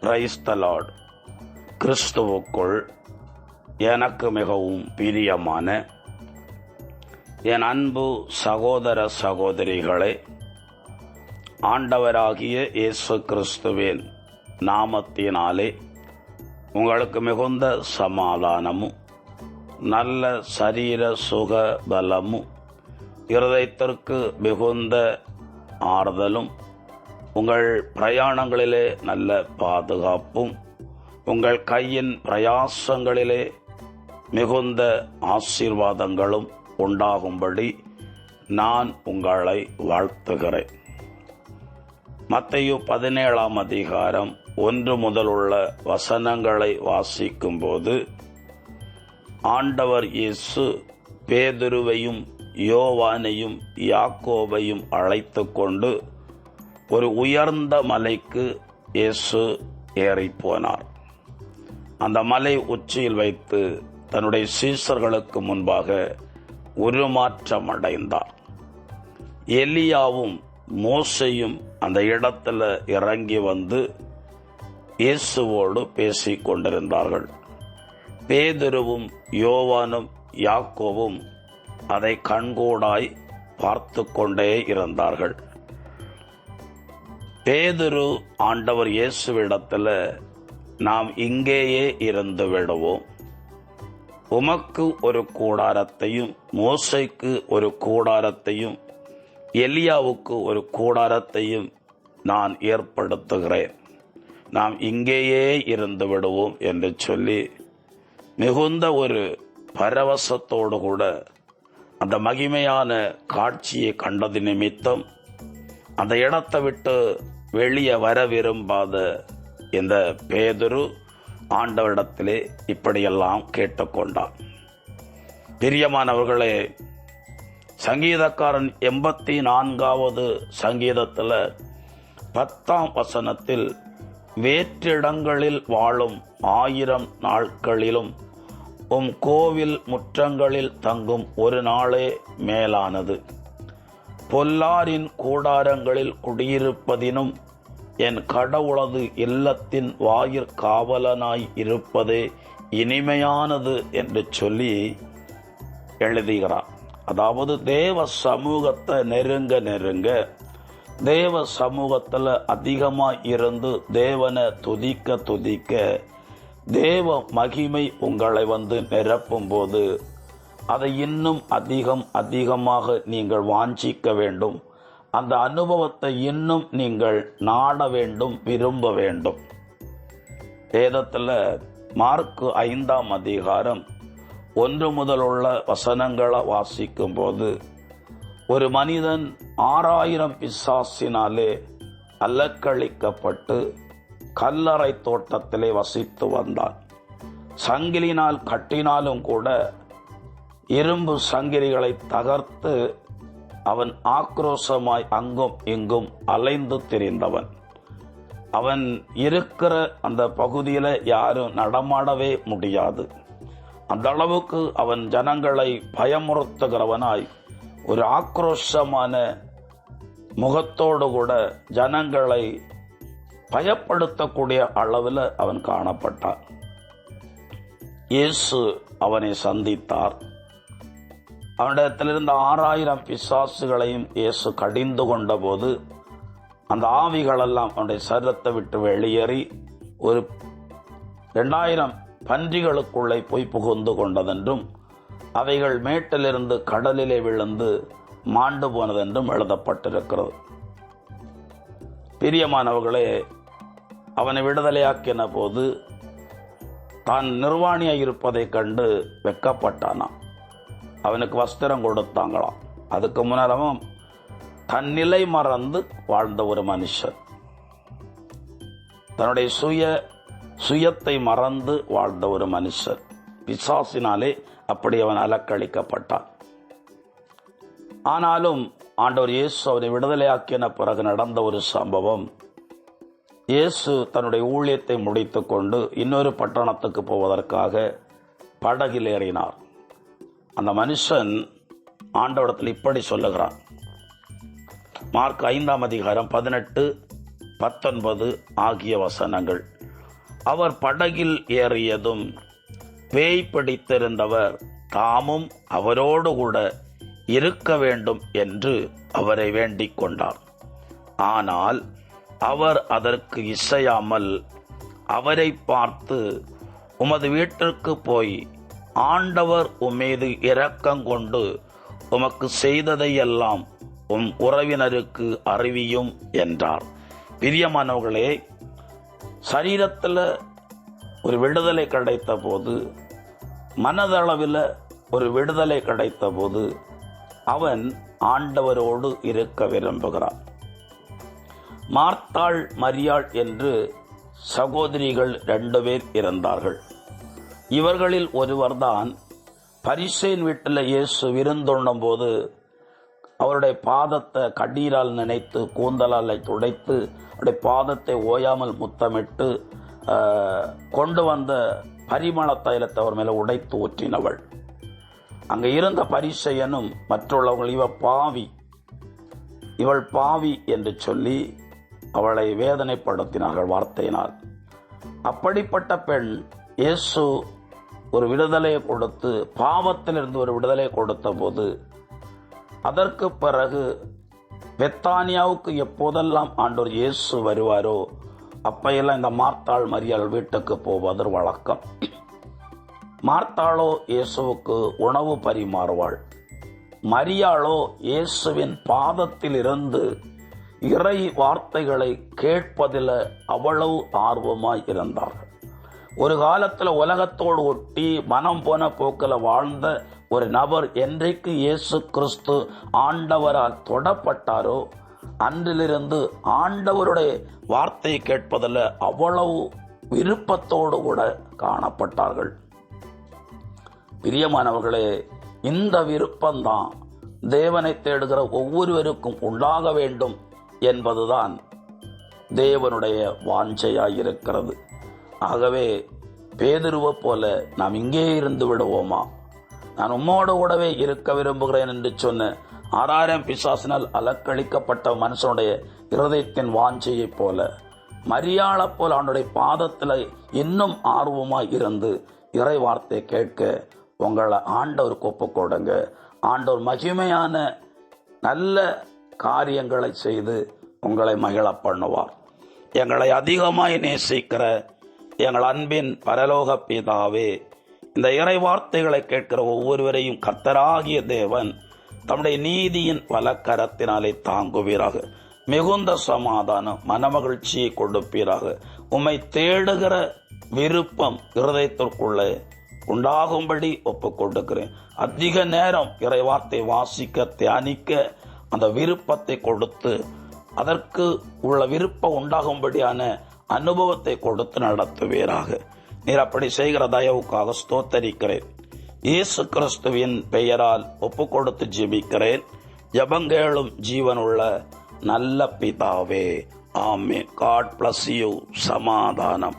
Praise the Lord. கிறிஸ்துவுக்குள் எனக்கு மிகவும் பிரியமான என் அன்பு சகோதர சகோதரிகளே, ஆண்டவராகிய இயேசு கிறிஸ்துவின் நாமத்தினாலே உங்களுக்கு மிகுந்த சமாதானமும் நல்ல சரீர சுக பலமும் இருதயத்திற்கு மிகுந்த ஆறுதலும் உங்கள் பிரயாணங்களிலே நல்ல பாதுகாப்பும் உங்கள் கையின் பிரயாசங்களிலே மிகுந்த ஆசீர்வாதங்களும் உண்டாகும்படி நான் உங்களை வாழ்த்துகிறேன். மத்தேயு 17ஆம் அதிகாரம் 1 முதலுள்ள வசனங்களை வாசிக்கும்போது ஆண்டவர் இயேசு பேதுருவையும் யோவானையும் யாக்கோபையும் அழைத்து கொண்டு ஒரு உயர்ந்த மலைக்கு இயேசு ஏறிப்போனார். அந்த மலை உச்சியில் வைத்து தன்னுடைய சீஷர்களுக்கு முன்பாக உருமாற்றம் அடைந்தார். எலியாவும் மோசையும் அந்த இடத்துல இறங்கி வந்து இயேசுவோடு பேசிக் கொண்டிருந்தார்கள். பேதுருவும் யோவானும் யாக்கோவும் அதை கண்கூடாய் பார்த்து கொண்டே இருந்தார்கள். பேதுரு ஆண்டவர் இயேசுவிடத்துல, நாம் இங்கேயே இருந்து விடுவோம், உமக்கு ஒரு கூடாரத்தையும் மோசைக்கு ஒரு கூடாரத்தையும் எலியாவுக்கு ஒரு கூடாரத்தையும் நான் ஏற்படுத்துகிறேன், நாம் இங்கேயே இருந்து விடுவோம் என்று சொல்லி மிகுந்த ஒரு பரவசத்தோடு கூட அந்த மகிமையான காட்சியை கண்டது நிமித்தம் அந்த இடத்தை விட்டு வெளியே வர விரும்பாத இந்த பேதுரு ஆண்டவரிடத்திலே இப்படியெல்லாம் கேட்டுக்கொண்டான். பிரியமானவர்களே, சங்கீதக்காரன் 84வது சங்கீதத்தில் 10ஆம் வசனத்தில், வேற்றிடங்களில் வாழும் 1000 நாட்களிலும் உம் கோவில் முற்றங்களில் தங்கும் ஒரு நாளே மேலானது, பொல்லாரின் கூடாரங்களில் குடியிருப்பதினும் என் கடவுளது இல்லத்தின் வாயிற்காவலனாய் இருப்பதே இனிமையானது என்று சொல்லி எழுதுகிறார். அதாவது தேவ சமூகத்தை நெருங்க தேவ சமூகத்தில் அதிகமாக இருந்து தேவனை துதிக்க தேவ மகிமை உங்களை வந்து நிரப்பும் போது அதை இன்னும் அதிகமாக நீங்கள் வாஞ்சிக்க வேண்டும். அந்த அனுபவத்தை இன்னும் நீங்கள் நாட வேண்டும், விரும்ப வேண்டும். வேதத்தில் மார்க்கு 5ஆம் அதிகாரம் 1 முதலுள்ள வசனங்களை வாசிக்கும் போது, ஒரு மனிதன் 6000 பிசாசினாலே அலக்களிக்கப்பட்டு கல்லறை தோட்டத்திலே வசித்து வந்தான். சங்கிலினால் கட்டினாலும் கூட இரும்பு சங்கிலிகளை தகர்த்து அவன் ஆக்ரோஷமாய் அங்கும் இங்கும் அலைந்து திரிந்தவன். அவன் இருக்கிற அந்த பகுதியில் யாரும் நடமாடவே முடியாது. அந்த அளவுக்கு அவன் ஜனங்களை பயமுறுத்துகிறவனாய் ஒரு ஆக்ரோஷமான முகத்தோடு கூட ஜனங்களை பயப்படுத்தக்கூடிய அளவில் அவன் காணப்பட்டான். இயேசு அவனை சந்தித்தார். அவனிடத்திலிருந்த 6000 பிசாசுகளையும் இயேசு கடிந்து கொண்ட போது அந்த ஆவிகளெல்லாம் அவனுடைய சரீரத்தை விட்டு வெளியேறி ஒரு 2000 பன்றிகளுக்குள்ளே போய் புகுந்து கொண்டதென்றும் அவைகள் மேட்டிலிருந்து கடலிலே விழுந்து மாண்டு போனதென்றும் எழுதப்பட்டிருக்கிறது. பிரியமானவர்களே, அவனை விடுதலையாக்கின போது தான் நிர்வாணியாக இருப்பதை கண்டு வெட்கப்பட்டானாம். அவனுக்கு வஸ்திரம் கொடுத்தாங்களாம். அதுக்கு முன்னால் அவன் தன் நிலை மறந்து வாழ்ந்த ஒரு மனுஷன், தன்னுடைய சுயத்தை மறந்து வாழ்ந்த ஒரு மனுஷன். பிசாசினாலே அப்படி அவன் அலக்களிக்கப்பட்டான். ஆனாலும் ஆண்டவர் இயேசு அவனை விடுதலையாக்கின பிறகு நடந்த ஒரு சம்பவம், இயேசு தன்னுடைய ஊழியத்தை முடித்து கொண்டு இன்னொரு பட்டணத்துக்கு போவதற்காக படகில் ஏறினார். அந்த மனுஷன் ஆண்டவரிடத்தில் இப்படி சொல்லுகிறான். மார்க் 5ஆம் அதிகாரம் 18, 19 ஆகிய வசனங்கள். அவர் படகில் ஏறியதும் பேய் பிடித்திருந்தவர் தாமும் அவரோடு கூட இருக்க வேண்டும் என்று அவரை வேண்டிக் கொண்டார். ஆனால் அவர் அதற்கு இசையாமல் அவரை பார்த்து, உமது வீட்டிற்கு போய் ஆண்டவர் உம்மீது இரக்கங்கொண்டு உமக்கு செய்ததையெல்லாம் உம் உறவினருக்கு அறிவியும் என்றார். பிரியமானவர்களே, சரீரத்தில் ஒரு விடுதலை கிடைத்த போது, மனதளவில் ஒரு விடுதலை கிடைத்த போது அவன் ஆண்டவரோடு இருக்க விரும்புகிறான். மார்த்தாள், மரியாள் என்று சகோதரிகள் 2 பேர் இருந்தார்கள். இவர்களில் ஒருவர்தான் பரிசேயன் வீட்டில் இயேசு விருந்துண்ணும் போது அவருடைய பாதத்தை கண்ணீரால் நினைத்து கூந்தலால் துடைத்து அவருடைய பாதத்தை ஓயாமல் முத்தமிட்டு கொண்டு வந்த பரிமள தைலத்தை அவர் மேலே உடைத்து ஊற்றினவள். அங்கே இருந்த பரிசேயனும் மற்றவர்கள் இவள் பாவி என்று சொல்லி அவளை வேதனைப்படுத்தினார்கள் வார்த்தையினால். அப்படிப்பட்ட பெண் இயேசு ஒரு விடுதலையை கொடுத்து, பாவத்திலிருந்து ஒரு விடுதலை கொடுத்த போது, அதற்கு பிறகு பெத்தானியாவுக்கு எப்போதெல்லாம் ஆண்டவர் இயேசு வருவாரோ அப்பையெல்லாம் இந்த மார்த்தாள், மரியாள் வீட்டுக்கு போவது வழக்கம். மார்த்தாளோ இயேசுவுக்கு உணவு பரிமாறுவாள். மரியாளோ இயேசுவின் பாதத்தில் இருந்து இறை வார்த்தைகளை கேட்பதில் அவ்வளவு ஆர்வமாய் இருந்தார்கள். ஒரு காலத்தில் உலகத்தோடு ஒட்டி மனம் போன போக்கில் வாழ்ந்த ஒரு நபர் என்றைக்கு இயேசு கிறிஸ்து ஆண்டவரால் தொடப்பட்டாரோ அன்றிலிருந்து ஆண்டவருடைய வார்த்தையை கேட்பதில் அவ்வளவு விருப்பத்தோடு கூட காணப்பட்டார்கள். பிரியமானவர்களே, இந்த விருப்பம்தான் தேவனை தேடுகிற ஒவ்வொருவருக்கும் உண்டாக வேண்டும் என்பதுதான் தேவனுடைய வாஞ்சையாயிருக்கிறது. ஆகவே பேதுருவை போல நாம் இங்கே இருந்து விடுவோமா? நான் உம்மோடு கூடவே இருக்க விரும்புகிறேன் என்று சொன்ன 6000 பிசாசினால் அலக்களிக்கப்பட்ட மனுஷனுடைய இருதயத்தின் வாஞ்சையைப் போல, மரியாளை போல அவனுடைய பாதத்தில் இன்னும் ஆர்வமாய் இருந்து இறை வார்த்தை கேட்க உங்களை ஆண்டவருக்கு ஒப்புக் கொடுங்க. ஆண்டவர் மகிமையான நல்ல காரியங்களை செய்து உங்களை மகிழ பண்ணுவார். எங்களை அதிகமாய் நேசிக்கிற எங்கள் அன்பின் பரலோக பிதாவே, இந்த இறை வார்த்தைகளை கேட்கிற ஒவ்வொருவரையும் கர்த்தராகிய தேவன் தம்முடைய நீதியின் வலக்கரத்தினாலே தாங்குவீராக. மிகுந்த சமாதானம், மனமகிழ்ச்சியை கொடுப்பீராக. உம்மை தேடுகிற விருப்பம் இருதயத்திற்குள்ளே உண்டாகும்படி ஒப்புக் கொடுக்கிறேன். அதிக நேரம் இறை வார்த்தை வாசிக்க, தியானிக்க அந்த விருப்பத்தை கொடுத்து, அதற்கு உள்ள விருப்பம் உண்டாகும்படியான அனுபவத்தை கொடுத்து நடத்துவீராக. நீர் அப்படி செய்கிற தயவுக்காக ஸ்தோத்தரிக்கிறேன். இயேசு கிறிஸ்துவின் பெயரால் ஒப்பு கொடுத்து ஜெபிக்கிறேன். ஜெபங்கேளும் ஜீவனுள்ள நல்ல பிதாவே, ஆமென். God bless you. சமாதானம்.